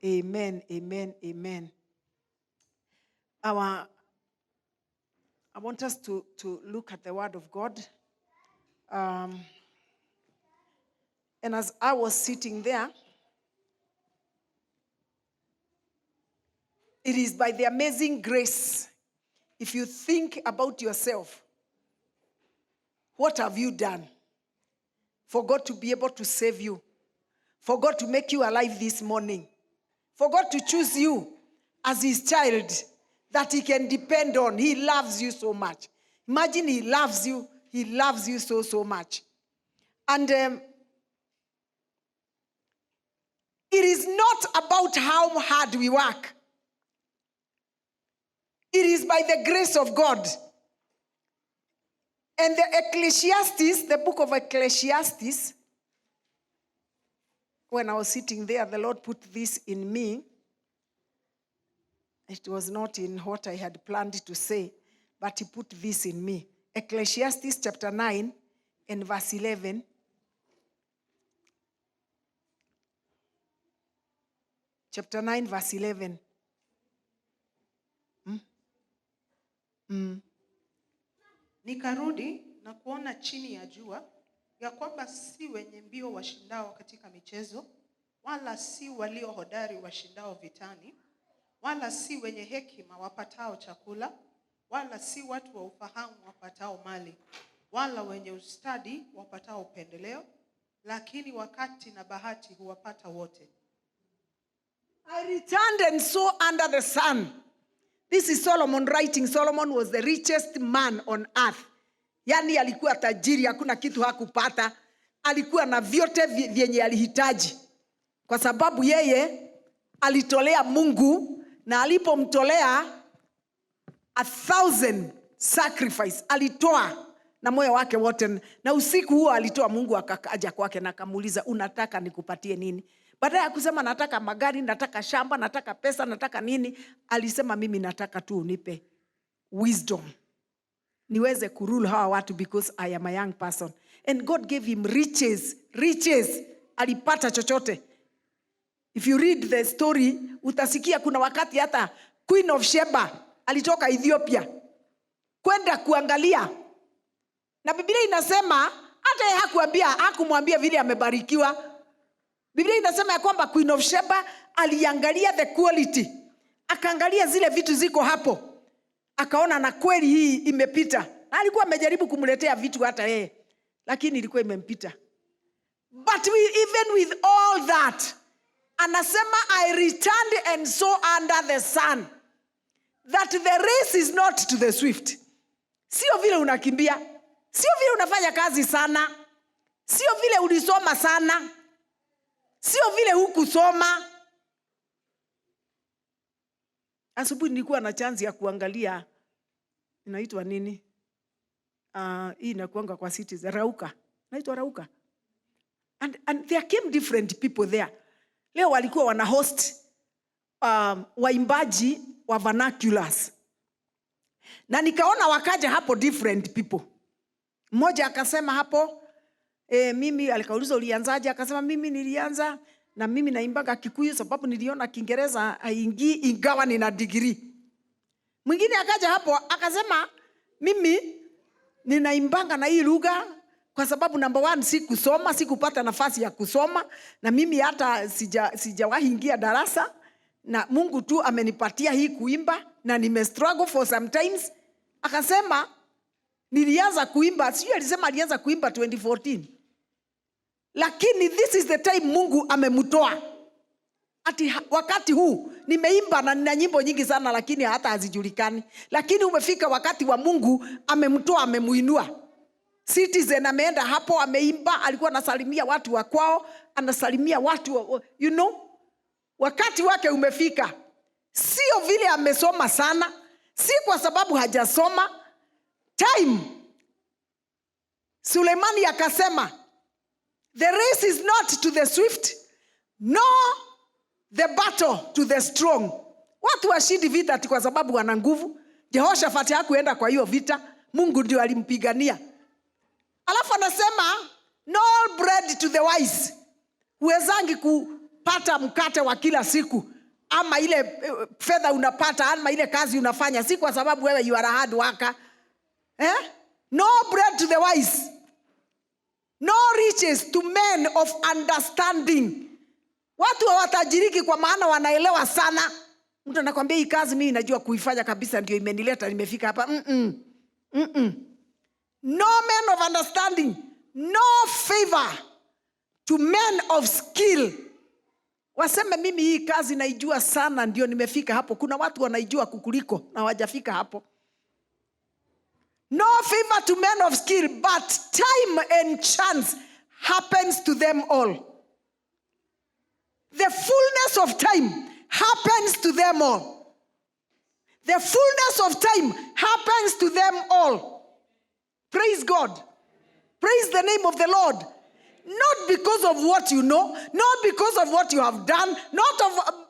Amen, amen, amen. I want us to look at the word of God. And as I was sitting there, it is by the amazing grace. If you think about yourself, what have you done for God to be able to save you? For God to make you alive this morning? For God to choose you as his child that he can depend on? He loves you so much. Imagine he loves you so much. And it is not about how hard we work. It is by the grace of God. And the book of Ecclesiastes, when I was sitting there, the Lord put this in me. It was not in what I had planned to say, but he put this in me. Ecclesiastes chapter 9 and verse 11. Chapter 9 verse 11. Nikarudi na kuona chini ya jua ya kwamba si wenye mbio washindao katika michezo, wala si walio hodari washindao vitani, wala si wenye hekima wapatao chakula, wala si watu wa ufahamu wapatao mali, wala wenye ustadi wapatao upendeleo, lakini wakati na bahati huwapata wote. I returned and saw under the sun. This is Solomon writing. Solomon was the richest man on earth. Yani alikuwa tajiri, hakuna kitu hakupata. Alikuwa na vyote vyenye alihitaji. Kwa sababu yeye alitolea Mungu, na alipomtolea 1,000 sacrifice, alitoa na moyo wake wote. Na usiku huo alitoa, Mungu akaja kwake na akamuuliza, unataka nikupatie nini? Badala ya kusema nataka magari, nataka shamba, nataka pesa, nataka nini, alisema mimi nataka tu unipe wisdom. Niweze kurule hawa watu because I am a young person. And God gave him riches. Alipata chochote. If you read the story, utasikia kuna wakati hata Queen of Sheba alitoka Ethiopia kwenda kuangalia. Na Biblia inasema hata yeye hakumwambia vile amebarikiwa. Biblia inasema ya kwamba Queen of Sheba aliangalia the quality. Akaangalia zile vitu ziko hapo. Akaona na kweli hii imepita. Na alikuwa amejaribu kumletea vitu hata yeye, lakini ilikuwa imempita. But even with all that, anasema I returned and saw under the sun that the race is not to the swift. Sio vile unakimbia, sio vile unafanya kazi sana, sio vile ulisoma sana, sio vile hukusoma. Asubuhi nilikuwa na chance ya kuangalia, inaitwa nini? Hii inakuanga kwa Citizen, Rauka. Inaitwa Rauka. And there came different people there. Leo walikuwa wana host waimbaji wa vernaculars. Na nikaona wakaja hapo different people. Mmoja akasema hapo, mimi alikauliza ulianzaje? Akasema mimi nilianza na mimi naimbaga Kikuyu sababu niliona Kiingereza haingii ingawa nina degree. Mwingine akaja hapo akasema mimi ninaimbanga na hii lugha kwa sababu number 1 sikupata nafasi ya kusoma, na mimi hata sijawahi ingia darasa, na Mungu tu amenipatia hii kuimba na nime struggle for sometimes. Akasema nilianza kuimba, sio alisema alianza kuimba 2014. Lakini this is the time Mungu amemtoa. Ati wakati huu nimeimba na nina nyimbo nyingi sana lakini hata hazijulikani. Lakini umefika wakati wa Mungu amemtoa, amemuinua. Citizen ameenda hapo ameimba, alikuwa anasalimia watu wa kwao, anasalimia watu wakati wake umefika. Sio vile amesoma sana, si kwa sababu hajasoma. Time. Sulemani akasema the race is not to the swift, nor the battle to the strong. Watu washindi vita ati kwa sababu wana nguvu. Jehoshafati hakuenda kwa hiyo vita, Mungu ndio alimpigania. Alafu anasema no bread to the wise. Huwezangi unapata mkate wa kila siku, ama ile fedha unapata, ama ile kazi unafanya, si kwa sababu wewe you are a hard worker. No bread to the wise, no riches to men of understanding. Watu hawatajiriki kwa maana wanaelewa sana. Mtu anakuambia hii kazi mimi najua kuifanya kabisa, ndio imenileta nimefika hapa. No men of understanding, no favor to men of skill. Waseme mimi hii kazi naijua sana ndio nimefika hapo. Kuna watu wanaijua kukuliko na hawajafika hapo. No favor to men of skill, but time and chance happens to them all. The fullness of time happens to them all. The fullness of time happens to them all. Praise God. Praise the name of the Lord. Not because of what you know, not because of what you have done,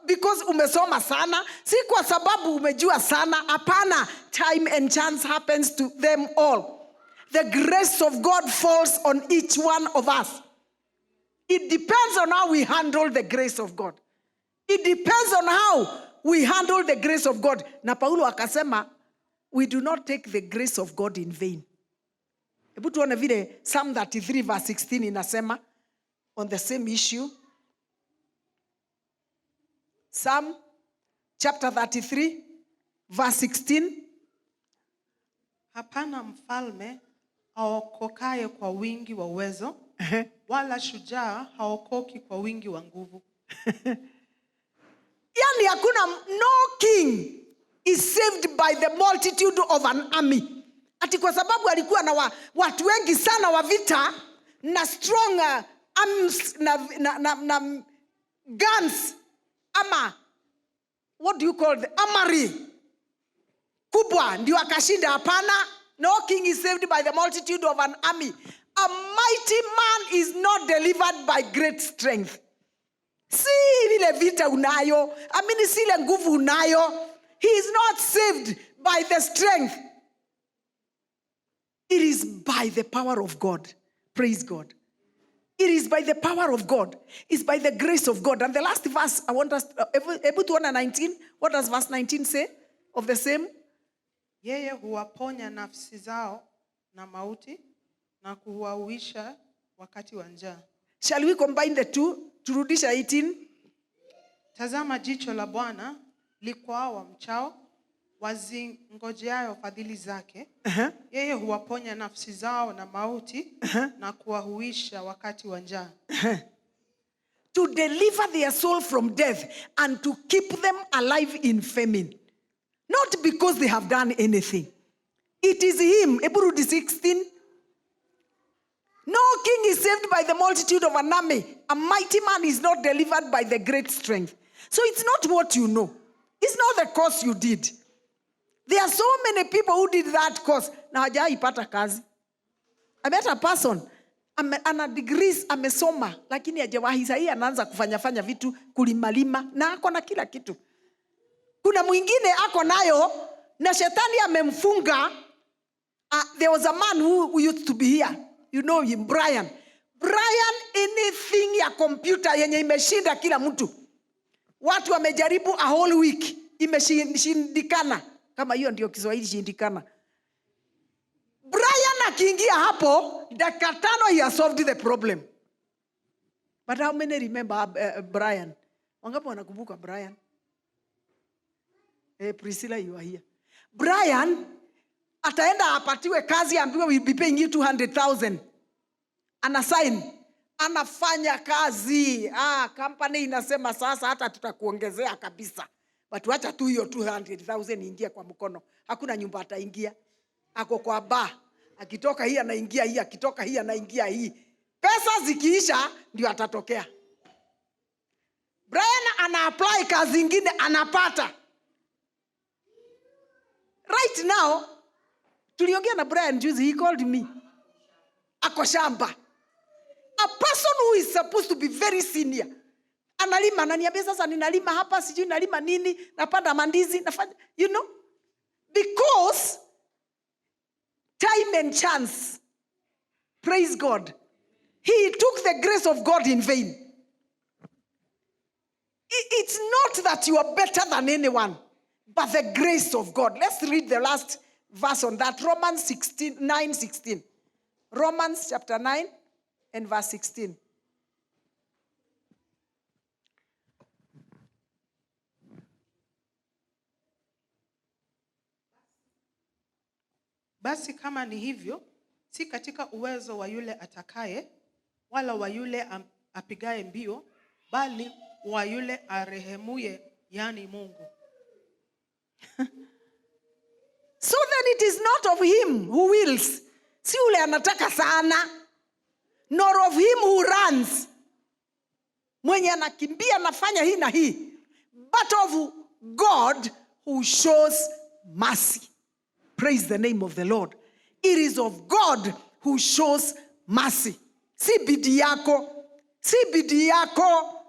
because umesoma sana, si kwa sababu umejua sana. Hapana, time and chance happens to them all. The grace of God falls on each one of us. It depends on how we handle the grace of God. It depends on how we handle the grace of God. Na Paulo akasema, we do not take the grace of God in vain. Hebu tuone vile Psalm 33 verse 16 inasema on the same issue. Psalm chapter 33 verse 16. Hapana mfalme aokokaye kwa wingi wa uwezo, wala shujaa haokoki kwa wingi wa nguvu. Yani hakuna, no king is saved by the multitude of an army. Ati kwa sababu alikuwa na watu wengi sana wa vita na strong arms na guns, ama what do you call the armory kubwa ndio akashinda. Hapana, no king is saved by the multitude of an army. A mighty man is not delivered by great strength. Si vile vita unayo, amini si ile nguvu unayo. He is not saved by the strength. It is by the power of God. Praise God. It is by the power of God. It's by the grace of God. And the last verse, I want us, able to 19. What does verse 19 say of the same? Yeye huwaponya nafsi zao na mauti na kuhuisha wakati wa njaa. Shall we combine the two? Turudisha 18. Tazama jicho la Bwana likwao wamchao, wazingojeayo fadhili zake. Yeye huwaponya nafsi zao na mauti na kuwahuisha wakati wa njaa. To deliver their soul from death and to keep them alive in famine. Not because they have done anything. It is him. Hebrews 16. No king is saved by the multitude of an army. A mighty man is not delivered by the great strength. So it's not what you know. It's not the course you did. There are so many people who did that course. Na hajaipata kazi. I met a person, ana degrees, amesoma, lakini hajawahi sahi anaanza kufanya vitu, kulimalima, na ako na kila kitu. Kuna mwingine ako nayo, na shetani amemfunga. There was a man who used to be here. You know him, Brian. Brian, anything ya computer yenye imeshinda kila mtu. Watu wamejaribu a whole week, imeshindikana. Kama hiyo ndio Kiswahili, shindikana. Brian akiingia hapo, dakika 5 he has solved the problem. But how many remember Brian? Wangapi wanakumbuka Brian? Priscilla, you are here. Brian ataenda apatiwe kazi, ambiwe we'll be paying you 200,000. Anasign, anafanya kazi. Company inasema sasa hata tutakuongezea kabisa. But wacha tu hiyo 200,000 ingia kwa mkono. Hakuna nyumba ataingia. Ako kwa bar. Akitoka hii anaingia hii, akitoka hii anaingia hii. Pesa zikiisha ndio atatokea. Brian ana apply kazi nyingine, anapata. Right now, tuliongea na Brian juzi, he called me. Ako shamba. A person who is supposed to be very senior. Analima, ananiambia sasa ninalima hapa, sijui nalima nini, napanda mandizi, nafanya, you know. Because time and chance, praise God, he took the grace of God in vain. It's not that you are better than anyone, but the grace of God. Let's read the last verse on that. Romans 9:16. Romans chapter 9 and verse 16. Basi kama ni hivyo, si katika uwezo wa yule atakaye, wala wa yule apigaye mbio, bali wa yule arehemuye, yani Mungu. So then it is not of him who wills, si yule anataka sana, nor of him who runs, mwenye anakimbia nafanya hii na hii, but of God who shows mercy. Praise the name of the Lord. It is of God who shows mercy. Si bidii yako, si bidii yako,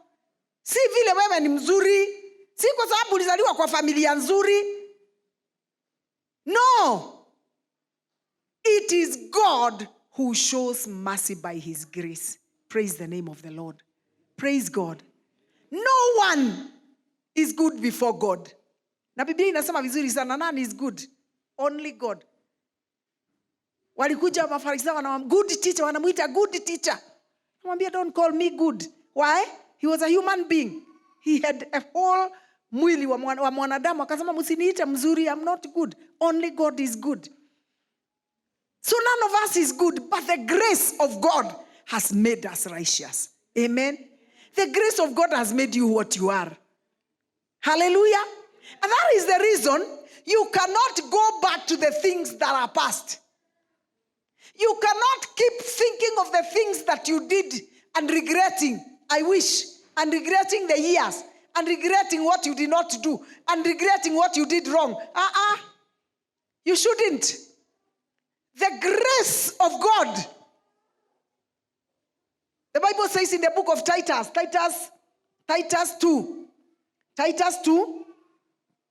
si vile wewe ni mzuri, si kwa sababu ulizaliwa kwa familia nzuri. No. It is God who shows mercy by his grace. Praise the name of the Lord. Praise God. No one is good before God. Na Biblia inasema vizuri sana, nani is good? Only God. Walikuja Mafarisayo wanamwambia good teacher, wanamuita good teacher. Anamwambia don't call me good. Why? He was a human being. He had a whole mwili wa mwanadamu. Akasema msiniite mzuri, I'm not good. Only God is good. So none of us is good, but the grace of God has made us righteous. Amen. The grace of God has made you what you are. Hallelujah. And that is the reason you cannot go back to the things that are past. You cannot keep thinking of the things that you did and regretting, I wish, and regretting the years, and regretting what you did not do, and regretting what you did wrong. You shouldn't. The grace of God. The Bible says in the book of Titus 2,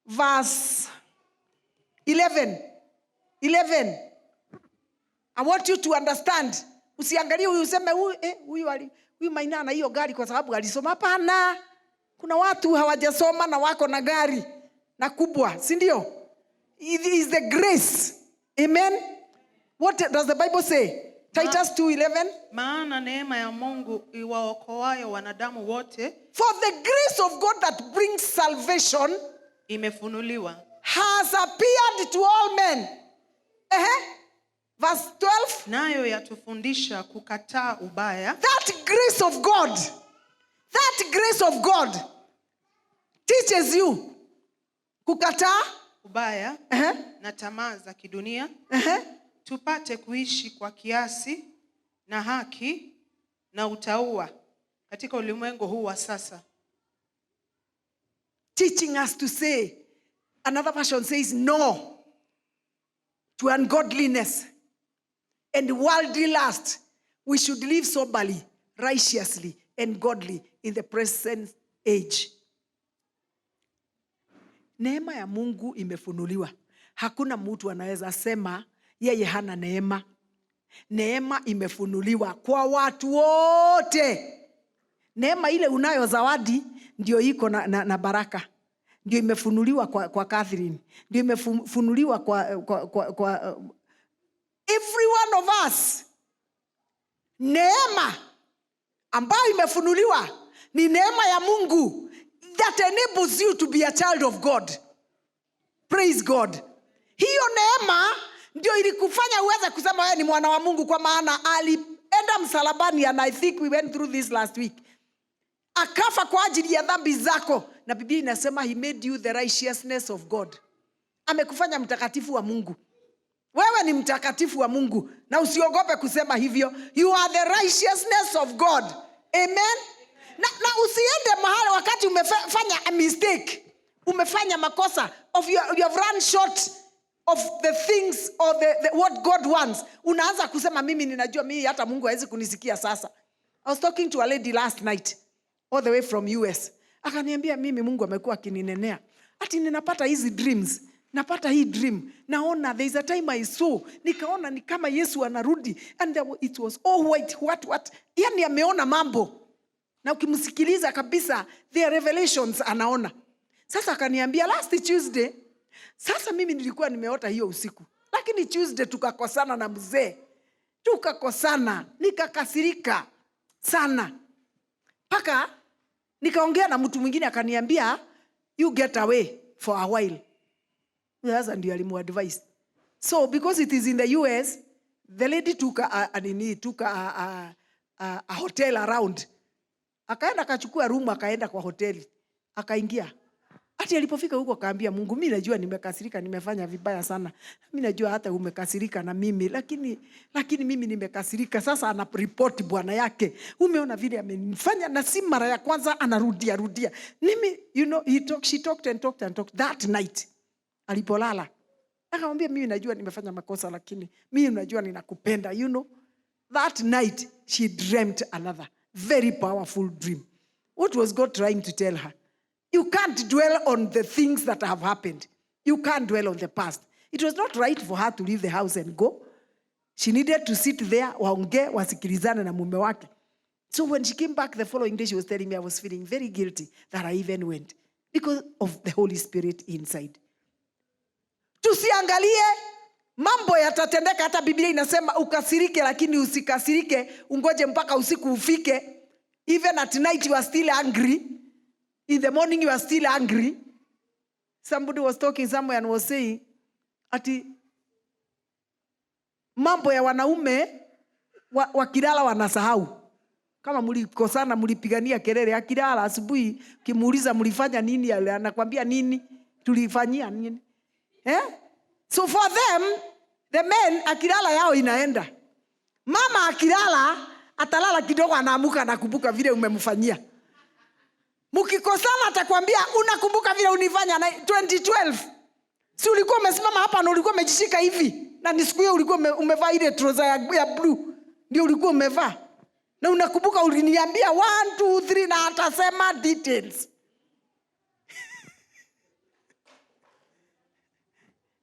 verse 11. I want you to understand. Usiangalie huyu useme huyu Maina na hiyo gari kwa sababu alisoma. Hapana. Kuna watu hawajasoma na wako na gari na kubwa, si ndio? It is the grace. Amen. What does the Bible say? Titus 2:11. Maana neema ya Mungu iwaokoayo wanadamu wote, for the grace of God that brings salvation, imefunuliwa, has appeared to all men. Verse 12. Nayo yatufundisha kukataa ubaya. That grace of God teaches you kukataa ubaya na tamaa za kidunia, tupate kuishi kwa kiasi na haki na utauwa katika ulimwengu huu wa sasa. Teaching us to say, another version says no to ungodliness and worldly lust. We should live soberly, righteously, and godly in the present age. Neema ya Mungu imefunuliwa. Hakuna mtu anaweza sema yeye hana neema. Neema imefunuliwa kwa watu wote. Neema ile unayo zawadi ndio iko na baraka. Ndio imefunuliwa kwa Catherine. Ndio imefunuliwa kwa every one of us. Neema ambayo imefunuliwa ni neema ya Mungu that enables you to be a child of God. Praise God. Hiyo neema ndio ilikufanya uweze kusema wewe ni mwana wa Mungu, kwa maana alienda msalabani, and I think we went through this last week. Akafa kwa ajili ya dhambi zako, na Biblia inasema he made you the righteousness of God. Amekufanya mtakatifu wa Mungu. Wewe ni mtakatifu wa Mungu, na usiogope kusema hivyo. You are the righteousness of God. Amen. Na usiende mahali wakati umefanya a mistake, umefanya makosa, you have run short of the things or the what God wants. Unaanza kusema mimi ninajua, mimi hata Mungu hawezi kunisikia sasa. I was talking to a lady last night all the way from US. Akaniambia mimi Mungu amekuwa akininenea. Ati ninapata hizi dreams. Napata hii dream. Naona there is a time I saw. Nikaona ni kama Yesu anarudi. And it was all white. What? Yani ameona mambo. Na ukimsikiliza kabisa, their revelations anaona. Sasa akaniambia last Tuesday, sasa mimi nilikuwa nimeota hiyo usiku. Lakini Tuesday tukakosana na mzee. Tukakosana, nikakasirika sana. Paka nikaongea na mtu mwingine akaniambia, you get away for a while. Sasa ndio alimuadvise. So because it is in the US, the lady took a hotel around. Akaenda akachukua room, akaenda kwa hoteli. Akaingia. Hata alipofika huko akaambia Mungu, mimi najua nimekasirika, nimefanya vibaya sana. Mimi najua hata umekasirika na mimi, lakini mimi nimekasirika. Sasa anaripoti bwana yake. Umeona vile amenifanya, na si mara ya kwanza, anarudia. Mimi, she talked and talked that night. Alipolala akamwambia, mimi najua nimefanya makosa, lakini mimi najua ninakupenda. That night she dreamt another very powerful dream. What was God trying to tell her? You can't dwell on the things that have happened. You can't dwell on the past. It was not right for her to leave the house and go. She needed to sit there, waongee, wasikilizane na mume wake. So when she came back the following day, she was telling me, I was feeling very guilty that I even went because of the Holy Spirit inside. Tusiangalie mambo yatatendeka. Hata Biblia inasema ukasirike, lakini usikasirike, ungoje mpaka usiku ufike. Even at night you are still angry. In the morning you are still angry. Somebody was talking somewhere and was saying, ati mambo ya wanaume wakilala wanasahau. Kama mlikosana, mlipigania kelele, akilala asubuhi kimuuliza mlifanya nini, anakuambia nini, tulifanyia nini. So for them, the men, akilala yao inaenda. Mama akilala, atalala kidogo, anaamuka anakumbuka vile umemfanyia. Mkikosana atakwambia, unakumbuka vile unifanya 2012. Si ulikuwa umesimama hapa na ulikuwa umejishika hivi. Na ni siku hiyo ulikuwa umevaa ile trouser ya blue. Ndio ulikuwa umevaa. Na unakumbuka uliniambia 1 2 3 na atasema details.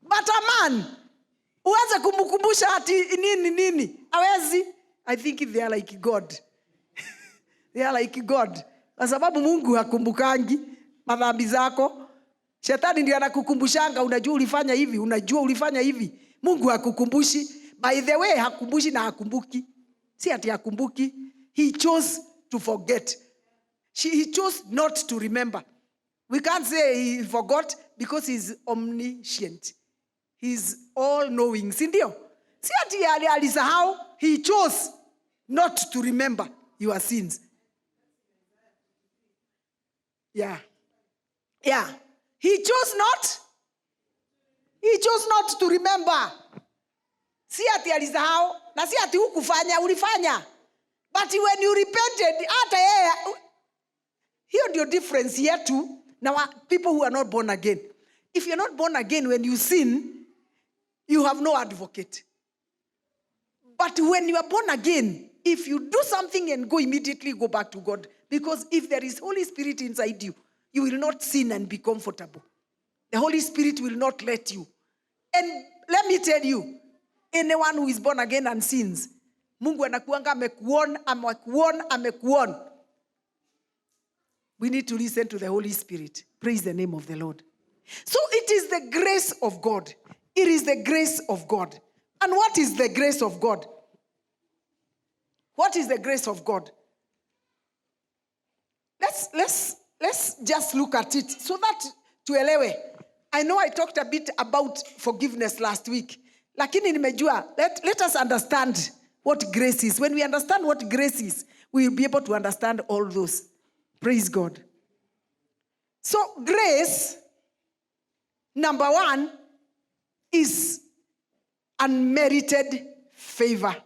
But a man, uanze kumkumbusha ati nini. Hawezi. I think they are like God. They are like God. Kwa sababu Mungu hakumbukangi madhambi zako. Shetani ndiye anakukumbushanga, unajua ulifanya hivi, unajua ulifanya hivi. Mungu hakukumbushi. By the way, hakumbushi na hakumbuki. Si ati hakumbuki. He chose to forget. He chose not to remember. We can't say he forgot because he's omniscient. He's all knowing. Si ndio? Si ati alisahau. He chose not to remember your sins. Yeah. He chose not to remember. Si ati alisahau, na si ati hukufanya, ulifanya. But when you repented, hata yeye, hiyo ndio difference yetu na people who are not born again. If you're not born again, when you sin, you have no advocate. But when you are born again, if you do something and immediately go back to God, because if there is Holy Spirit inside you, you will not sin and be comfortable. The Holy Spirit will not let you. And let me tell you, anyone who is born again and sins, Mungu anakuanga amekuona. We need to listen to the Holy Spirit. Praise the name of the Lord. So it is the grace of God. It is the grace of God. And what is the grace of God? What is the grace of God? Let's just look at it so that tuelewe. I know I talked a bit about forgiveness last week. Lakini nimejua, let us understand what grace is. When we understand what grace is, we will be able to understand all those. Praise God. So grace, number 1, is unmerited favor.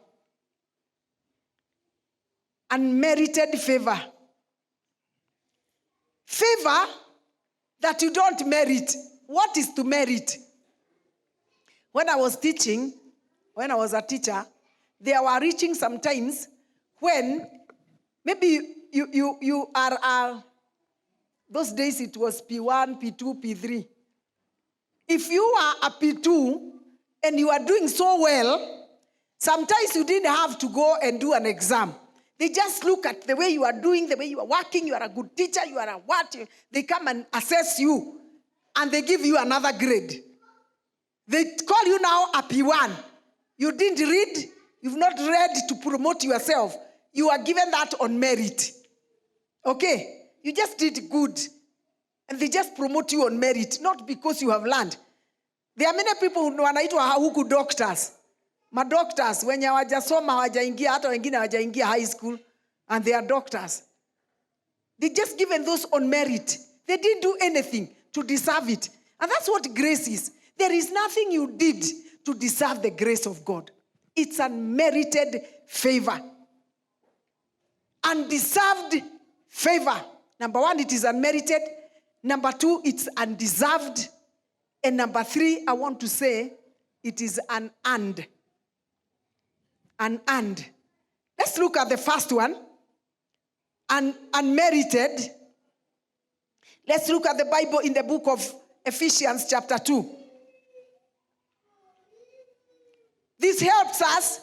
Unmerited favor. Favor that you don't merit. What is to merit? When I was a teacher, there were reaching sometimes when maybe you are, those days it was P1, P2, P3. If you are a P2 and you are doing so well, sometimes you didn't have to go and do an exam. They just look at the way you are doing, the way you are working. You are a good teacher. You are a what? They come and assess you. And they give you another grade. They call you now a P1. You didn't read. You've not read to promote yourself. You are given that on merit. Okay? You just did good. And they just promote you on merit, not because you have learned. There are many people who wanaitwa huku doctors. Madoctors, wenye hawajasoma hawajaingia, hata wengine hawajaingia high school, and they are doctors. They just given those on merit. They didn't do anything to deserve it. And that's what grace is. There is nothing you did to deserve the grace of God. It's unmerited favor. Undeserved favor. Number one, it is unmerited. Number two, it's undeserved. And number three, I want to say, it is unearned. Unearned. Let's look at the first one. Unmerited. Let's look at the Bible in the book of Ephesians chapter 2. This helps us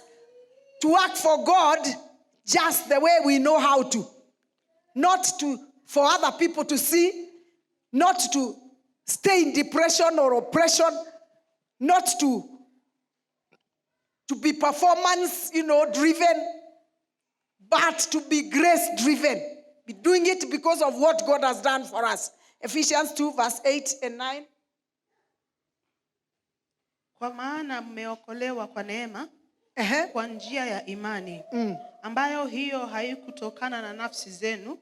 to work for God just the way we know how to. Not for other people to see, not to stay in depression or oppression, not to be performance, driven, but to be grace driven. Be doing it because of what God has done for us. Ephesians 2 verse 8 and 9. Kwa maana mmeokolewa kwa neema, kwa njia ya imani, ambayo hiyo haikutokana na nafsi zenu,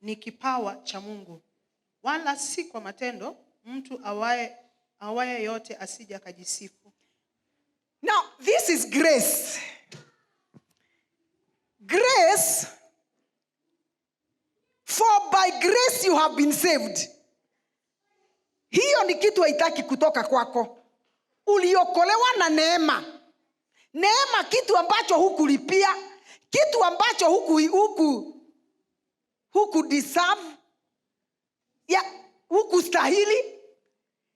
ni kipawa cha Mungu. Wala si kwa matendo, mtu awaye yote asije akajisifu. Now, this is grace. Grace, for by grace you have been saved. Hiyo ni kitu haitaki kutoka kwako. Uliokolewa na neema. Neema, kitu ambacho hukulipia, kitu ambacho huku deserve, hukustahili.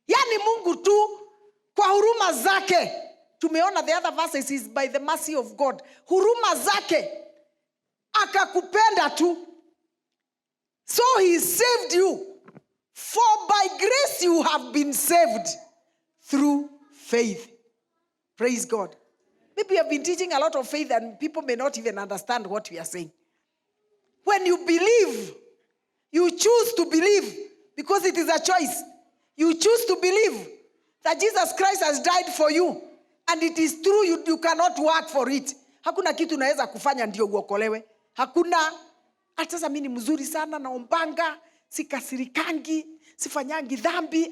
Yani Mungu tu kwa huruma zake. Tumeona the other verses is by the mercy of God. Huruma zake akakupenda tu. So he saved you. For by grace you have been saved through faith. Praise God. Maybe we have been teaching a lot of faith and people may not even understand what we are saying. When you believe, you choose to believe because it is a choice. You choose to believe that Jesus Christ has died for you. And it is true, you cannot work for it. Hakuna kitu unaweza kufanya ndio uokolewe. Hakuna. Hata sasa mimi ni mzuri sana, naombanga, sikasirikangi, sifanyangi dhambi.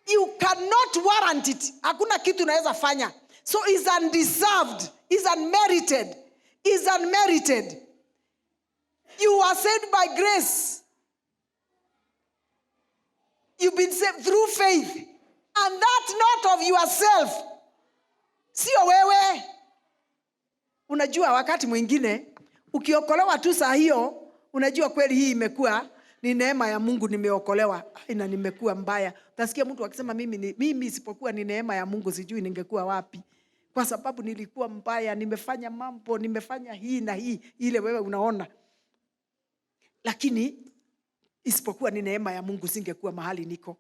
You cannot warrant it. Hakuna kitu unaweza fanya. So it's undeserved, it's unmerited, it's unmerited. You are saved by grace. You've been saved through faith. And that not of yourself. Sio wewe. Unajua wakati mwingine, ukiokolewa tu saa hiyo, unajua kweli hii imekuwa ni neema ya Mungu nimeokolewa. Ina nimekuwa mbaya. Utasikia mtu akisema mimi isipokuwa ni neema ya Mungu sijui ningekuwa wapi. Kwa sababu nilikuwa mbaya, nimefanya mambo, nimefanya hii na hii, ile wewe unaona. Lakini isipokuwa ni neema ya Mungu singekuwa mahali niko.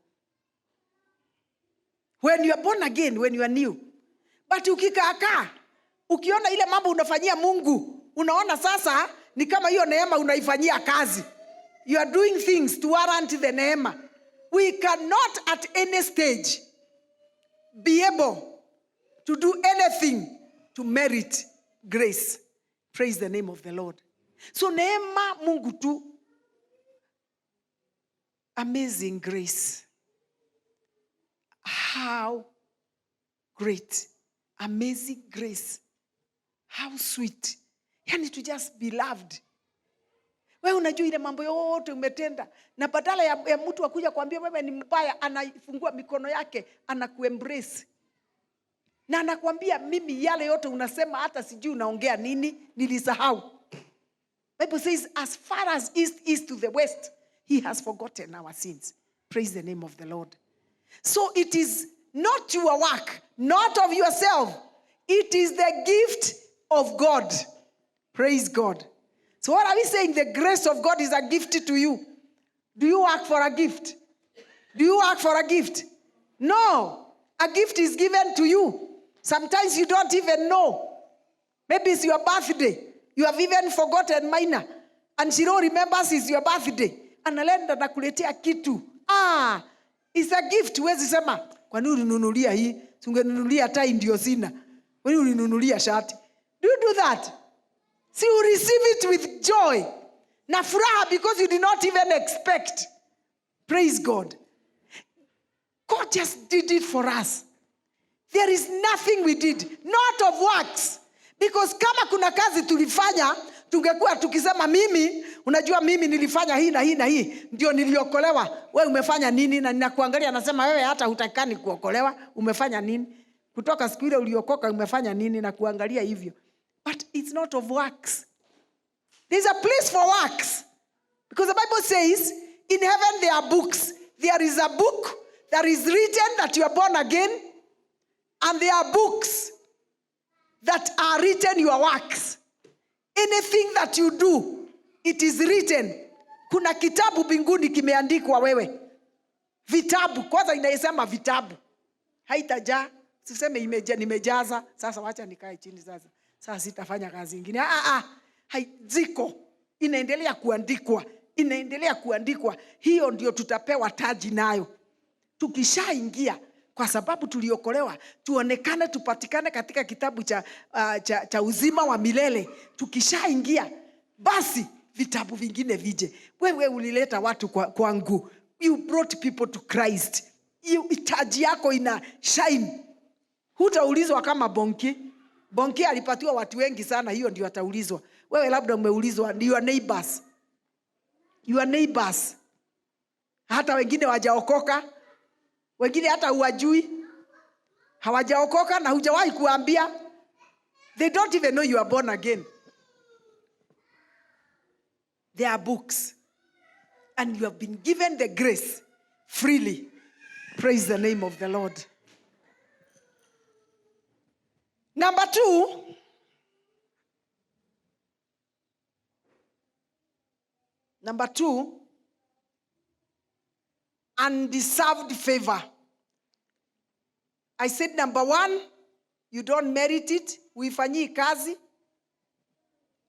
When you are born again, when you are new. But ukikaa, ukiona ile mambo unafanyia Mungu, unaona sasa ni kama hiyo neema unaifanyia kazi. You are doing things to warrant the neema. We cannot at any stage be able to do anything to merit grace. Praise the name of the Lord. So neema Mungu tu. Amazing grace. How great. Amazing grace. How sweet. Yani to just be loved. Wewe unajua ile mambo yote umetenda. Na badala ya mtu akuja kuambia wewe ni mbaya, anafungua mikono yake, anakuembrace. Na anakuambia mimi yale yote unasema hata sijui unaongea nini, nilisahau. Bible says as far as east is to the west, he has forgotten our sins. Praise the name of the Lord. So it is not your work, not of yourself. It is the gift of God. Praise God. So what are we saying? The grace of God is a gift to you. Do you work for a gift? Do you work for a gift? No. A gift is given to you. Sometimes you don't even know. Maybe it's your birthday. You have even forgotten Maina. And she don't remembers it's your birthday. Analenda nakuletea kitu. It's a gift. Huwezi sema, kwa nini uninunulia hii? Ungenunulia tai ndio sina. Kwa nini uninunulia shati? Do you do that? See, you receive it with joy. Na furaha, because you did not even expect. Praise God. God just did it for us. There is nothing we did, not of works. Because kama kuna kazi tulifanya, tungekuwa tukisema mimi, unajua mimi nilifanya hii na hii na hii, ndio niliokolewa. Wewe umefanya nini? Na ninakuangalia nasema wewe hata hutakani kuokolewa, umefanya nini? Kutoka siku ile uliokoka umefanya nini? Na kuangalia hivyo. But it's not of works. There's a place for works. Because the Bible says, in heaven there are books. There is a book that is written that you are born again. And there are books that are written your works. Anything that you do, it is written. Kuna kitabu mbinguni kimeandikwa wewe. Vitabu, kwanza inasema vitabu. Haitajaa, siseme nimejaza, sasa wacha nikae chini sasa. Sasa sitafanya kazi nyingine. Ziko. Inaendelea kuandikwa. Inaendelea kuandikwa. Hiyo ndio tutapewa taji nayo. Tukishaingia, kwa sababu tuliokolewa, tuonekane, tupatikane katika kitabu cha uzima wa milele. Tukishaingia, basi vitabu vingine vije. Wewe ulileta watu kwangu. You brought people to Christ. Taji yako ina shine. Hutaulizwa kama Bonki. Bonki alipatiwa watu wengi sana, hiyo ndio ataulizwa. Wewe labda umeulizwa your neighbors. Your neighbors. Hata wengine hawajaokoka. Wengine hata huwajui. Hawajaokoka na hujawahi kuambia. They don't even know you are born again. There are books. And you have been given the grace freely. Praise the name of the Lord. Number 2. Number 2. Undeserved favor. I said number 1, you don't merit it. Uifanyii kazi.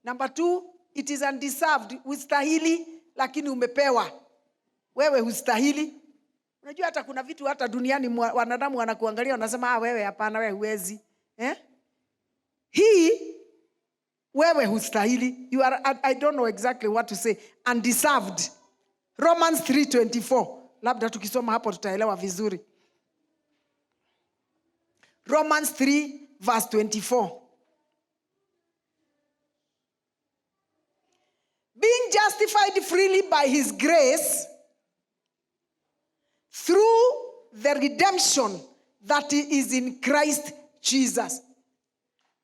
Number 2, it is undeserved. Hustahili lakini umepewa. Wewe hustahili. Unajua hata kuna vitu hata duniani wanadamu wanakuangalia wanasema wewe hapana, wewe huwezi. Hii wewe hustahili. You are, I don't know exactly what to say. Undeserved. Romans 3:24. Labda tukisoma hapo tutaelewa vizuri. Romans 3 verse 24. Being justified freely by his grace through the redemption that is in Christ Jesus.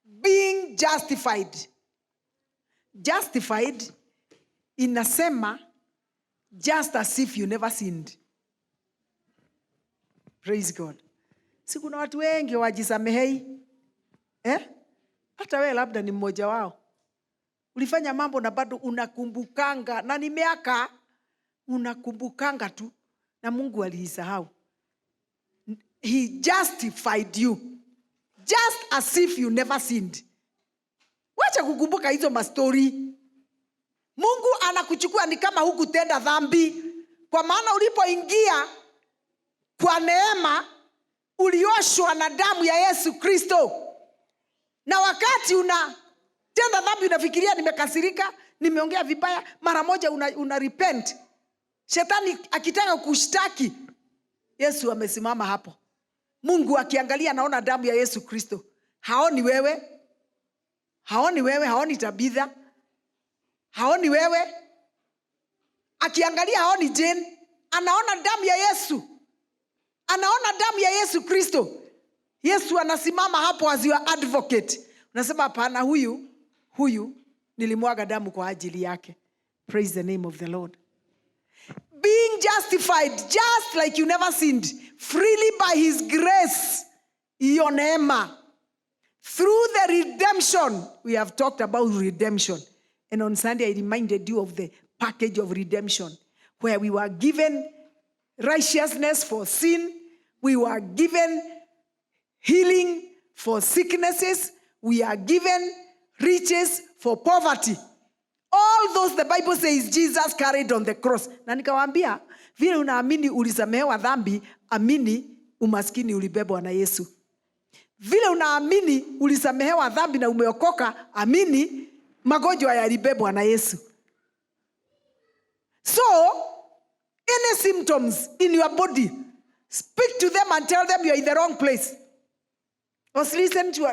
Being justified. Justified inasema just as if you never sinned. Praise God. Si kuna watu wengi wajisamehei. Hata wewe labda ni mmoja wao. Ulifanya mambo na bado unakumbukanga. Na ni miaka unakumbukanga tu. Na Mungu alisahau. He justified you. Just as if you never sinned. Wacha kukumbuka hizo mastori. Mungu anakuchukua ni kama hukutenda dhambi. Kwa maana ulipoingia kwa neema, ulioshwa na damu ya Yesu Kristo. Na wakati unatenda dhambi unafikiria nimekasirika, nimeongea vibaya, mara moja una repent. Shetani akitaka kushtaki, Yesu amesimama hapo. Mungu akiangalia anaona damu ya Yesu Kristo. Haoni wewe. Haoni wewe, haoni Tabitha. Haoni wewe. Akiangalia haoni Jane. Anaona damu ya Yesu. Anaona damu ya Yesu Kristo. Yesu anasimama hapo as your advocate. Unasema hapana, huyu nilimwaga damu kwa ajili yake. Praise the name of the Lord. Being justified just like you never sinned, freely by his grace, iyo neema, Through the redemption, we have talked about redemption. And on Sunday, I reminded you of the package of redemption, where we were given righteousness for sin. We were given healing for sicknesses. We are given riches for poverty. All those the Bible says Jesus carried on the cross. Na nikawaambia, vile unaamini ulisamehewa dhambi, amini umaskini ulibebwa na Yesu. Vile unaamini ulisamehewa dhambi na umeokoka, amini magonjwa yalibebwa na Yesu. So, any symptoms in your body, speak to them and tell them you are in the wrong place. I was listening to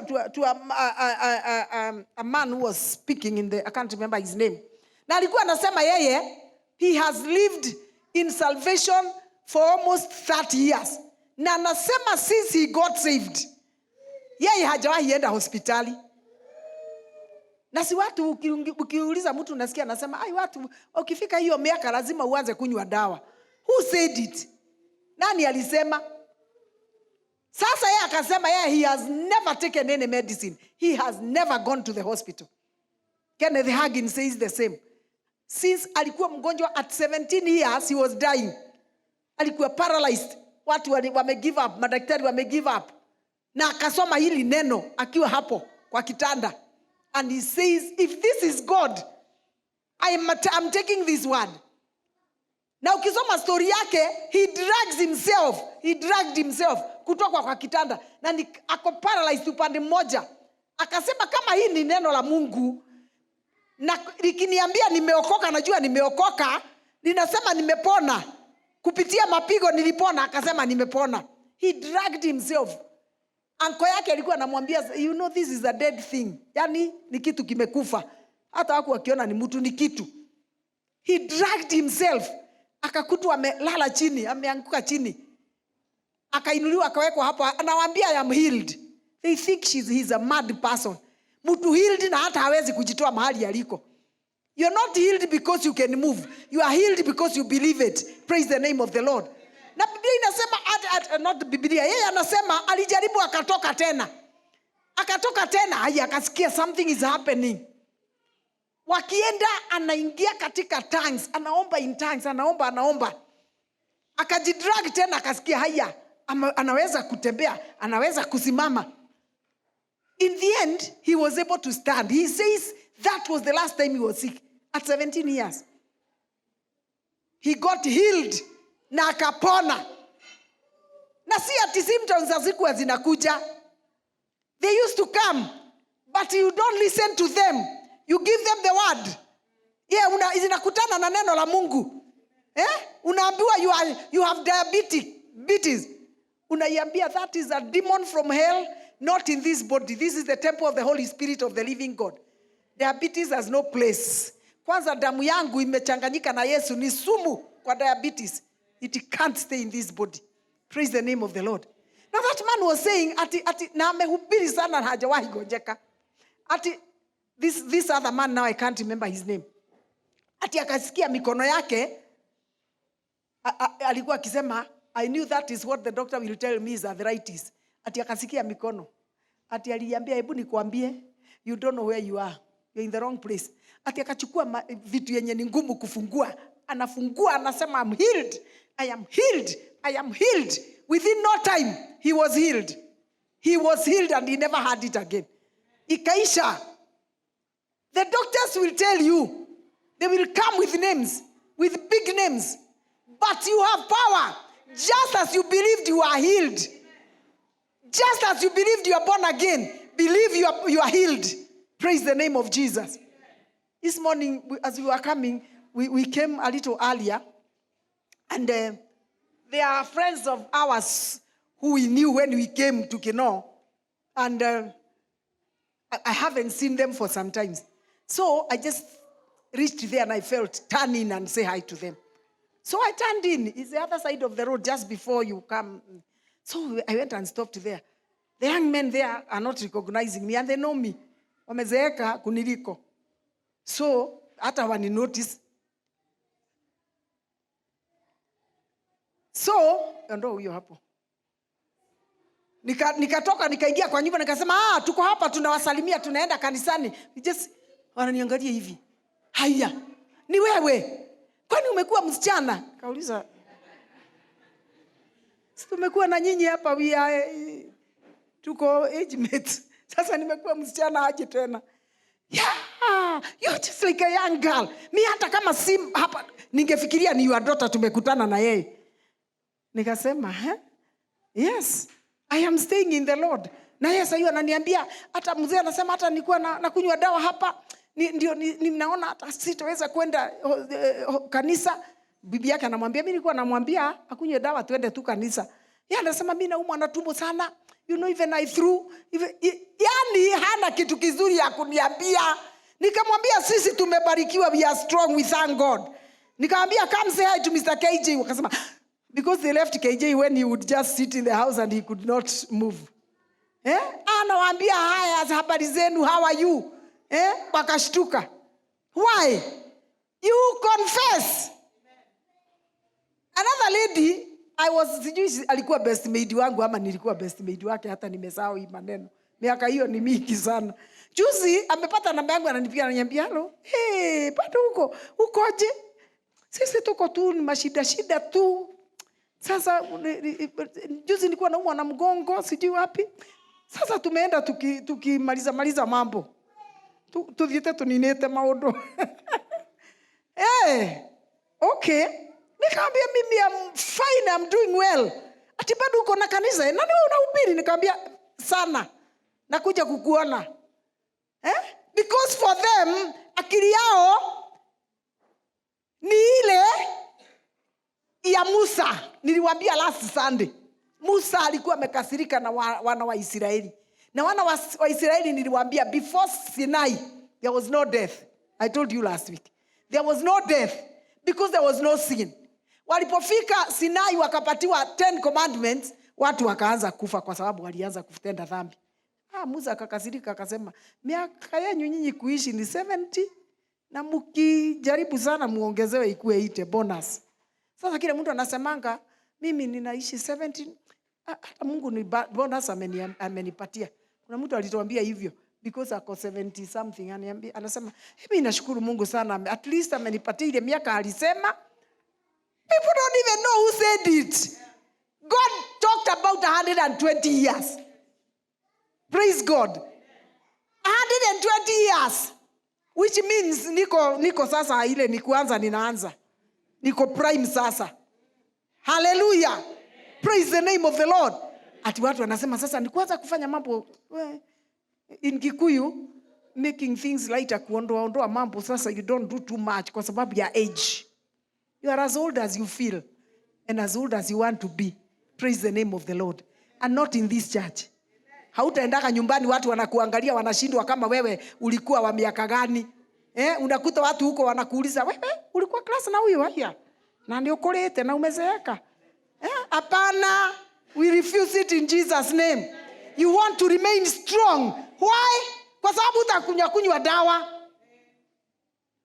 a man who was speaking in the, I can't remember his name. Na alikuwa anasema yeye, he has lived in salvation for almost 30 years. Na anasema since he got saved, yeye hajawahi enda hospitali. Na si watu ukiuliza mtu unasikia anasema, ai watu ukifika hiyo miaka lazima uanze kunywa dawa. Who said it? Nani alisema? Sasa yeye akasema he has never taken any medicine. He has never gone to the hospital. Kenneth Hagin says the same. Since alikuwa mgonjwa at 17 years, he was dying. Alikuwa paralyzed. Watu wame give up, madaktari wame give up. Na akasoma hili neno akiwa hapo kwa kitanda. And he says, if this is God, I'm taking this word. Na ukisoma story yake, he dragged himself kutoka kwa kitanda. Na ako paralyzed upande mmoja. Akasema kama hii ni neno la Mungu, na likiniambia nimeokoka, najua nimeokoka, ninasema nimepona. Kupitia mapigo nilipona, akasema nimepona. He dragged himself. Anko yake alikuwa anamwambia, you know this is a dead thing. Yani ni kitu kimekufa. Hata wako wakiona ni mtu, ni kitu. He dragged himself. Akakutwa amelala chini, ameanguka chini. Akainuliwa akawekwa hapo, anawaambia I am healed. They think he's a mad person. Mtu healed na hata hawezi kujitoa mahali aliko. You're not healed because you can move. You are healed because you believe it. Praise the name of the Lord. Na Biblia inasema, not Biblia, yeye anasema alijaribu akatoka tena. Akatoka tena, akasikia something is happening. Wakienda anaingia katika tongues, anaomba in tongues, anaomba. Akajidrag tena akasikia anaweza kutembea, anaweza kusimama. In the end, he was able to stand. He says that was the last time he was sick at 17 years. He got healed na akapona. Na si ati symptoms hazikuwa zinakuja. They used to come, but you don't listen to them. You give them the word. Zinakutana na neno la Mungu. Unaambiwa you have diabetes. Unaiambia that is a demon from hell, not in this body. This is the temple of the Holy Spirit of the living God. Diabetes has no place. Kwanza damu yangu imechanganyika na Yesu, ni sumu kwa diabetes. It can't stay in this body. Praise the name of the Lord. Now that man was saying, na amehubiri sana na hajawahi gonjeka. This other man now, I can't remember his name. Akasikia mikono yake, alikuwa akisema, I knew that is what the doctor will tell me is arthritis. Akasikia mikono. Aliambia, hebu nikwambie, you don't know where you are. You're in the wrong place. Akachukua vitu yenye ni ngumu kufungua. Anafungua, anasema, I'm healed. I am healed. I am healed. Within no time, he was healed. He was healed and he never had it again. Ikaisha. The doctors will tell you, they will come with names, with big names. But you have power. Just as you believed you are healed. Just as you believed you are born again, believe you are healed. Praise the name of Jesus. This morning, as we were coming, we came a little earlier. And there are friends of ours who we knew when we came to Kinoo. And I haven't seen them for some time. So I just reached there and I felt turn in and say hi to them. So I turned in. It's the other side of the road just before you come. So I went and stopped there. The young men there are not recognizing me and they know me. Wamezeeka kuniliko. So hata wani notice. So ndo huyo hapo. Nikatoka nikaingia kwa nyumba nikasema tuko hapa tunawasalimia tunaenda kanisani. Just wananiangalia hivi. Haya. Ni wewe. Kwani umekuwa msichana? Kauliza. Tumekuwa na nyinyi hapa tuko age mates. Sasa nimekuwa msichana aje tena. Yeah, you're just like a young girl. Mi hata kama hapa ningefikiria ni your daughter tumekutana na yeye. Nikasema, yes, I am staying in the Lord. Na yeye sasa ananiambia hata mzee anasema hata nilikuwa nakunywa dawa hapa ndio ninaona hata sitaweza kwenda kanisa. Bibi yake anamwambia mimi nilikuwa namwambia akunywe dawa tuende tu kanisa. Yeye anasema mimi naumwa na tumbo sana. You know even I threw yani hana kitu kizuri ya kuniambia. Nikamwambia sisi tumebarikiwa, we are strong, we thank God. Nikamwambia come say hi to Mr. KJ. Wakasema because they left KJ when he would just sit in the house and he could not move. Anawaambia haya habari zenu, how are you? Wakashtuka. Why? You confess. Another lady, sijui alikuwa best maid wangu ama nilikuwa best maid wake, hata nimesahau hii maneno. Miaka hiyo ni mingi sana. Juzi amepata namba yangu ananipigia ananiambia hello. Bado ukoje? Sisi tuko tu ni mashida tu. Sasa juzi nilikuwa naumwa na mgongo, sijui wapi. Sasa tumeenda tukimaliza mambo. Tuviete tuninete maodo. Okay. Nikamwambia mimi I'm fine, I'm doing well. Ati bado uko na kanisa? Nani wewe unahubiri? Nikamwambia sana. Nakuja kukuona. Because for them akili yao ni ile ya Musa. Niliwaambia last Sunday. Musa alikuwa amekasirika na wana wa Israeli. Na wana wa Israeli niliwaambia before Sinai there was no death. I told you last week. There was no death because there was no sin. Walipofika Sinai wakapatiwa 10 commandments, watu wakaanza kufa kwa sababu walianza kutenda dhambi. Musa akakasirika akasema, miaka yenu nyinyi kuishi ni 70 na mkijaribu sana muongezewe ikuwe 80 bonus. Sasa kile mtu anasemanga mimi ninaishi 70, hata Mungu ni bonus amenipatia. Kuna mtu alituambia hivyo because ako 70 something anasema mimi nashukuru Mungu sana, at least amenipatia ile miaka alisema. People don't even know who said it. God talked about 120 years. Praise God. 120 years. Which means niko sasa ile ni kuanza ninaanza. Niko prime sasa. Hallelujah. Praise the name of the Lord. Ati watu wanasema sasa ni kuanza kufanya mambo in Kikuyu, making things lighter, kuondoa mambo sasa you don't do too much kwa sababu ya age. You are as old as you feel and as old as you want to be. Praise the name of the Lord. And not in this church. Hautaendaka nyumbani watu wanakuangalia wanashindwa kama wewe ulikuwa wa miaka gani. Unakuta watu huko wanakuuliza wewe ulikuwa class na huyu haya. Na ndio kolete na umezeeka. Hapana, we refuse it in Jesus name. You want to remain strong. Why? Kwa sababu utakunywa dawa.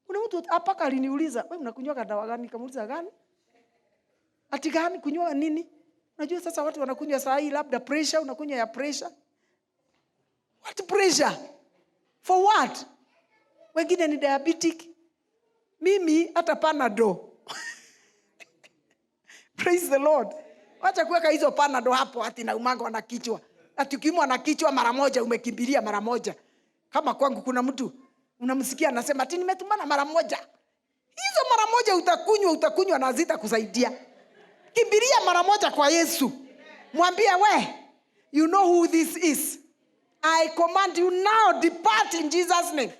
Kuna mtu hapa aliniuliza, wewe unakunywa dawa gani? Nikamuuliza gani? Ati gani kunywa nini? Unajua sasa watu wanakunywa saa hii labda pressure, unakunywa ya pressure. What pressure? For what? Wengine ni diabetic. Mimi hata Panadol. Praise the Lord. Wacha kuweka hizo Panadol hapo ati na umango na kichwa. Ati ukimwa na kichwa mara moja umekimbilia mara moja. Kama kwangu kuna mtu unamsikia anasema ati nimetumana mara moja. Hizo mara moja utakunywa na zitakusaidia. Kimbilia mara moja kwa Yesu. Mwambie you know who this is. I command you now, depart in Jesus name.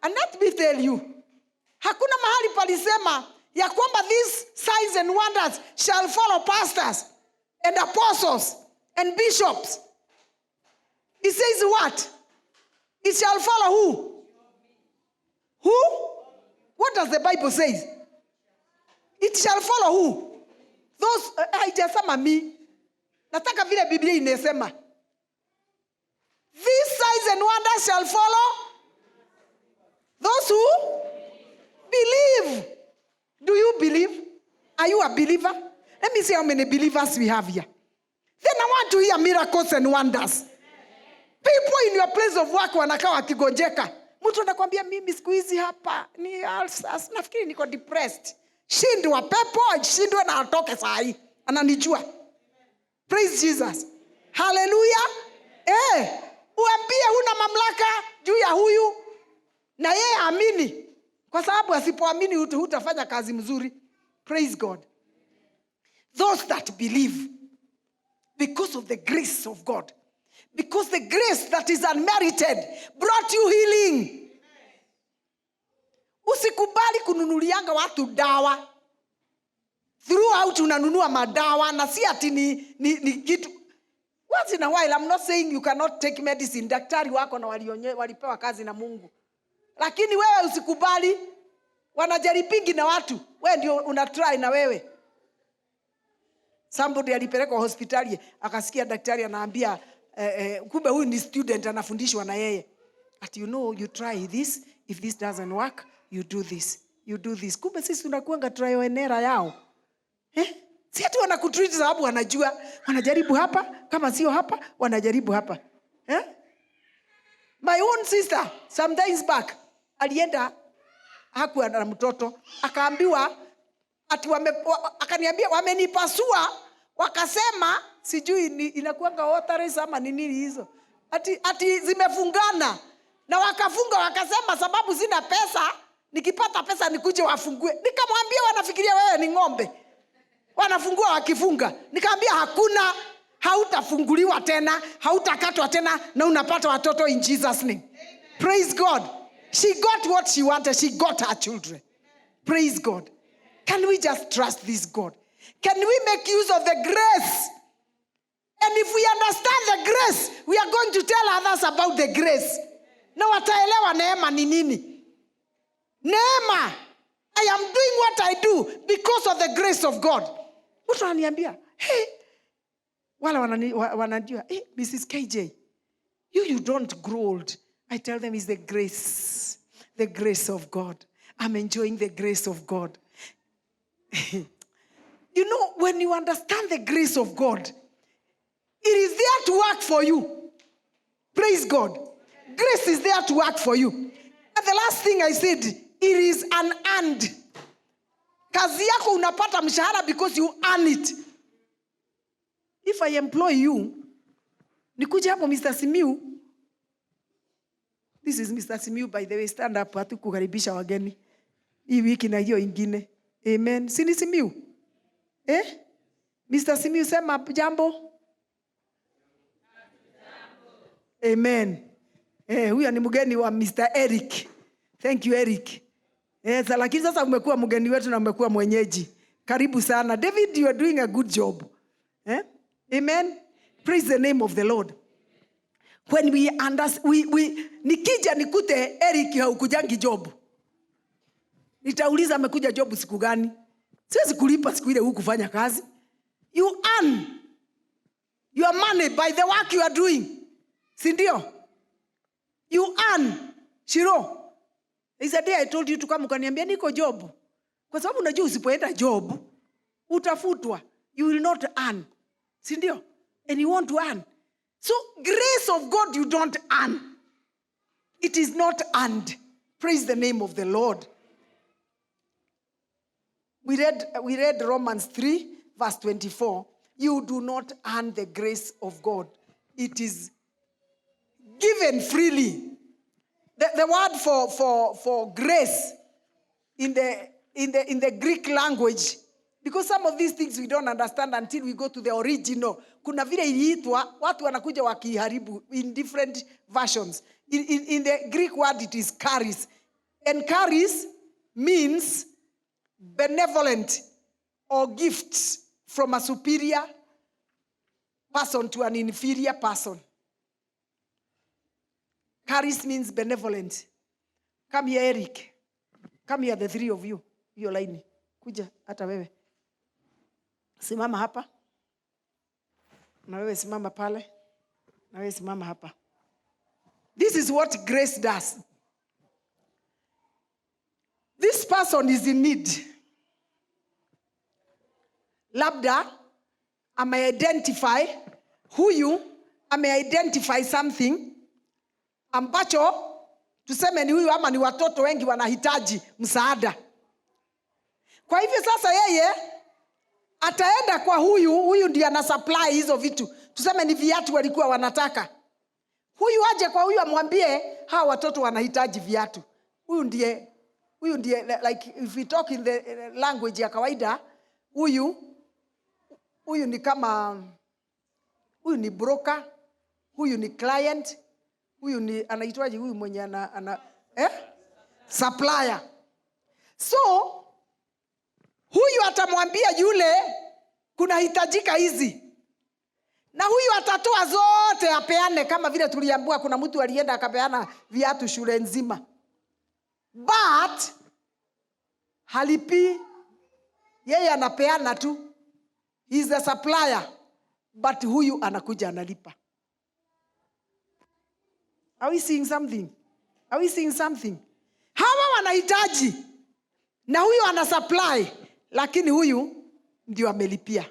And let me tell you, hakuna mahali palisema ya kwamba these signs and wonders shall follow pastors and apostles and bishops. It says what? It shall follow who? Who? What does the Bible say? It shall follow who? Those, haijasema mi. Nataka vile Biblia inasema. These signs and wonders shall follow those who believe. Do you believe? Are you a believer? Let me see how many believers we have here. Then to hear miracles and wonders. People in your place of work wanakaa wakigonjeka. Mtu anakuambia mimi siku hizi hapa ni ulcers, nafikiri niko depressed. Shindwa pepo, shindwa na atoke saa hii. Ananijua. Praise Jesus. Hallelujah. Uambie huna mamlaka juu ya huyu na yeye amini. Kwa sababu asipoamini hutafanya kazi mzuri. Praise God. Those that believe because of the grace of God. Because the grace that is unmerited brought you healing. Usikubali kununulianga watu dawa. Throughout unanunua madawa na si ati ni kitu. Once in a while, I'm not saying you cannot take medicine. Daktari wako na walipewa kazi na Mungu. Lakini wewe usikubali. Wanajaripingi na watu. Wewe ndio unatry na wewe. Somebody alipelekwa hospitali. Akasikia daktari anaambia kumbe huyu ni student anafundishwa na yeye. But you know, you try this. If this doesn't work, you do this. You do this. Kumbe sisi tunakuanga trial and error yao. Si ati wanakutreat sababu wanajua. Wanajaribu hapa. Kama sio hapa, wanajaribu hapa. My own sister, sometimes back, alienda hakuwa na mtoto. Akaambiwa, akaniambia wamenipasua. Wakasema, sijui inakuanga ovaries ama ni nini hizo. Ati zimefungana. Na wakafunga wakasema sababu sina pesa, nikipata pesa nikuje wafungue. Nikamwambia wanafikiria wewe ni ng'ombe. Wanafungua wakifunga. Nikamwambia hakuna, hautafunguliwa tena, hautakatwa tena na unapata watoto in Jesus name. Praise God. She got what she wanted. She got her children. Praise God. Can we just trust this God? Can we make use of the grace? And if we understand the grace, we are going to tell others about the grace. Na wataelewa neema ni nini. Neema. I am doing what I do because of the grace of God. Mtu ananiambia, hey, wala wanajua, hey, Mrs. KJ, you don't grow old. I tell them it's the grace of God. I'm enjoying the grace of God. You know, when you understand the grace of God, it is there to work for you. Praise God. Grace is there to work for you. And the last thing I said, it is unearned. Kazi yako unapata mshahara because you earn it. If I employ you, nikuje hapo Mr. Simiu. This is Mr. Simiu, by the way, stand up hatu kukaribisha wageni. Hii wiki na hiyo ingine. Amen. Sini Simiu? Mr. Simiu sema jambo. Amen. Huyu ni mgeni wa Mr. Eric. Thank you, Eric. Lakini sasa umekuwa mgeni wetu na umekuwa mwenyeji. Karibu sana. David, you are doing a good job. Amen. Praise the name of the Lord. When we understand, nikija nikute Eric haukujangi job. Nitauliza amekuja job siku gani? Siwezi kulipa siku ile hukufanya kazi. You earn your money by the work you are doing. Si ndio? You earn. Shiro. Is a day I told you to come ukaniambia niko job. Kwa sababu unajua usipoenda job utafutwa. You will not earn. Si ndio? And you want to earn. So grace of God you don't earn. It is not earned. Praise the name of the Lord. We read Romans 3 verse 24. You do not earn the grace of God. It is given freely. The word for grace in the Greek language, because some of these things we don't understand until we go to the original. Kuna vile iliitwa, watu wanakuja wakiharibu in different versions. In the Greek word it is charis. And charis means benevolent or gifts from a superior person to an inferior person. Charis means benevolent. Come here, Eric. Come here, the three of you. Hiyo line. Kuja, hata wewe. Simama hapa. Na wewe simama pale. Na wewe simama hapa. This is what grace does. This person is in need. Labda, I may identify huyu ame-identify something ambacho tuseme ni huyu ama ni watoto wengi wanahitaji msaada. Kwa hivyo sasa yeye ataenda kwa huyu ndiye ana supply hizo vitu. Tuseme ni viatu walikuwa wanataka. Huyu aje kwa huyu amwambie hawa watoto wanahitaji viatu. Huyu ndiye like if we talk in the language ya kawaida, huyu ni kama huyu ni broker, huyu ni client, huyu ni anaitwaje huyu mwenye supplier. So huyu atamwambia yule kunahitajika hizi. Na huyu atatoa zote apeane, kama vile tuliambiwa kuna mtu alienda akapeana viatu shule nzima. But halipi, yeye anapeana tu. He is the supplier. But huyu anakuja analipa. Are we seeing something? Are we seeing something? Hawa wanahitaji na huyu ana supply, lakini huyu ndio amelipia.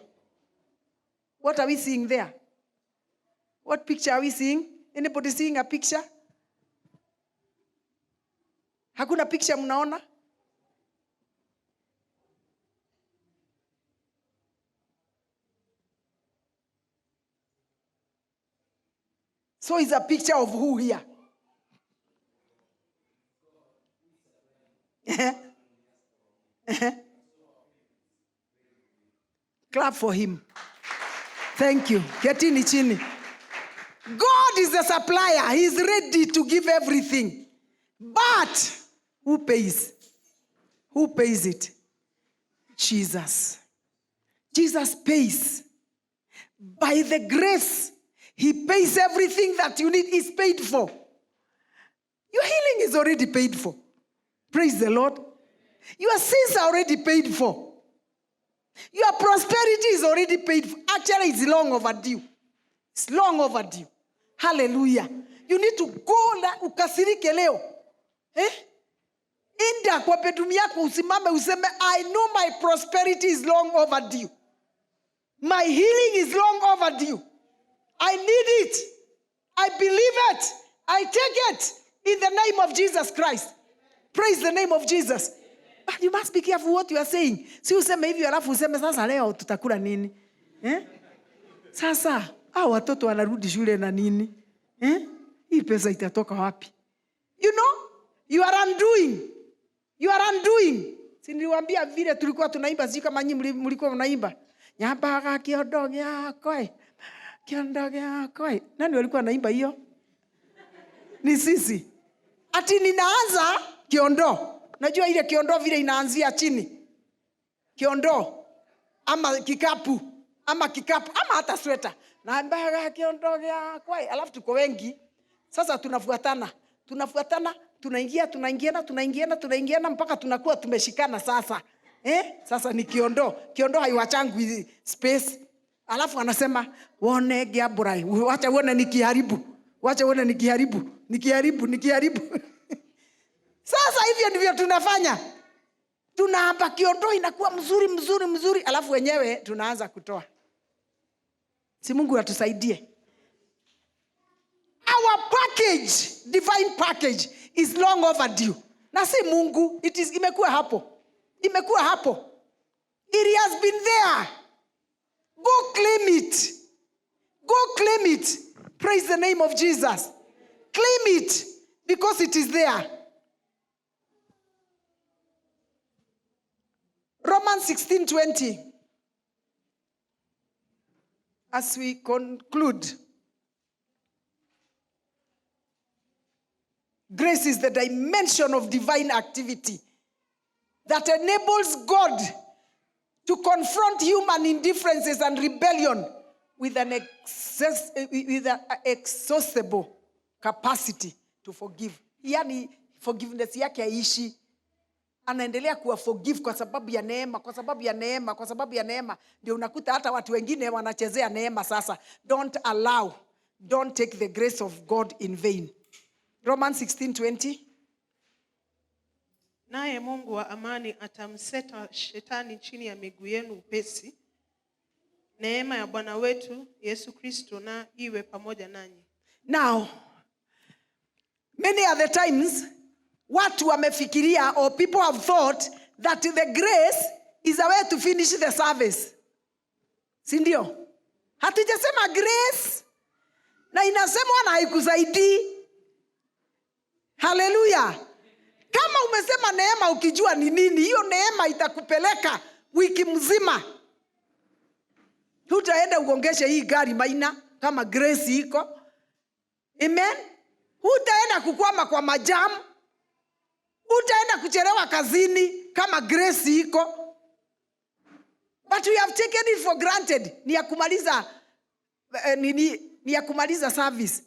What are we seeing there? What picture are we seeing? Anybody seeing a picture? Hakuna picture mnaona? So it's a picture of who here? Clap for him. Thank you. Getini chini. God is the supplier. He is ready to give everything. But who pays? Who pays it? Jesus. Jesus pays. By the grace, he pays everything that you need is paid for. Your healing is already paid for. Praise the Lord. Your sins are already paid for. Your prosperity is already paid for. Actually, it's long overdue. It's long overdue. Hallelujah. You need to go ukasirike leo. Enda kwa bedroom yako usimame useme, I know my prosperity is long overdue. My healing is long overdue. I need it. I believe it. I take it in the name of Jesus Christ. Praise the name of Jesus. But you must be careful what you are saying. Si useme hivi alafu useme sasa leo tutakula nini? Sasa watoto wanarudi shule na nini? Hii pesa itatoka wapi? You know, you are undoing. You are undoing. Si niliwaambia vile tulikuwa tunaimba, si kama nyinyi mlikuwa mnaimba. Nyambaga kiondo yako. Kiondo yako. Nani walikuwa naimba hiyo? Ni sisi. Ati ninaanza kiondo. Najua ile kiondo vile inaanzia chini. Kiondo ama kikapu ama hata sweta. Naambaga kiondo yako. Alafu tuko wengi. Sasa tunafuatana, tunaingiana mpaka tunakuwa tumeshikana sasa. Sasa ni kiondo. Kiondo haiwachangu space. Alafu anasema, "Wone giaburai, wacha uone nikiharibu. Wacha uone nikiharibu." Sasa hivyo ndivyo tunafanya. Tunaapa kiondo inakuwa mzuri, alafu wenyewe tunaanza kutoa. Si Mungu atusaidie. Our package, divine package, is long overdue. Na si Mungu, imekuwa hapo. Imekuwa hapo. It has been there. Go claim it. Go claim it. Praise the name of Jesus. Claim it because it is there. Romans 16:20. As we conclude, grace is the dimension of divine activity that enables God to confront human indifferences and rebellion with an exhaustible capacity to forgive. Yani forgiveness yake haishi. Anaendelea kuwa forgive kwa sababu ya neema. Ndio unakuta hata watu wengine wanachezea neema sasa. Don't take the grace of God in vain. Romans 16:20. Naye Mungu wa amani atamseta shetani chini ya miguu yenu upesi. Neema ya Bwana wetu Yesu Kristo na iwe pamoja nanyi. Now, many other times, watu wamefikiria or people have thought that the grace is a way to finish the service. Si ndio? Hatujasema grace na inasemwa na haikusaidii. Hallelujah. Kama umesema neema ukijua ni nini, hiyo neema itakupeleka wiki mzima. Hutaenda ugongeshe hii gari Maina kama grace iko. Amen. Hutaenda kukwama kwa majamu. Hutaenda kuchelewa kazini kama grace iko. But we have taken it for granted. Ni ya kumaliza service.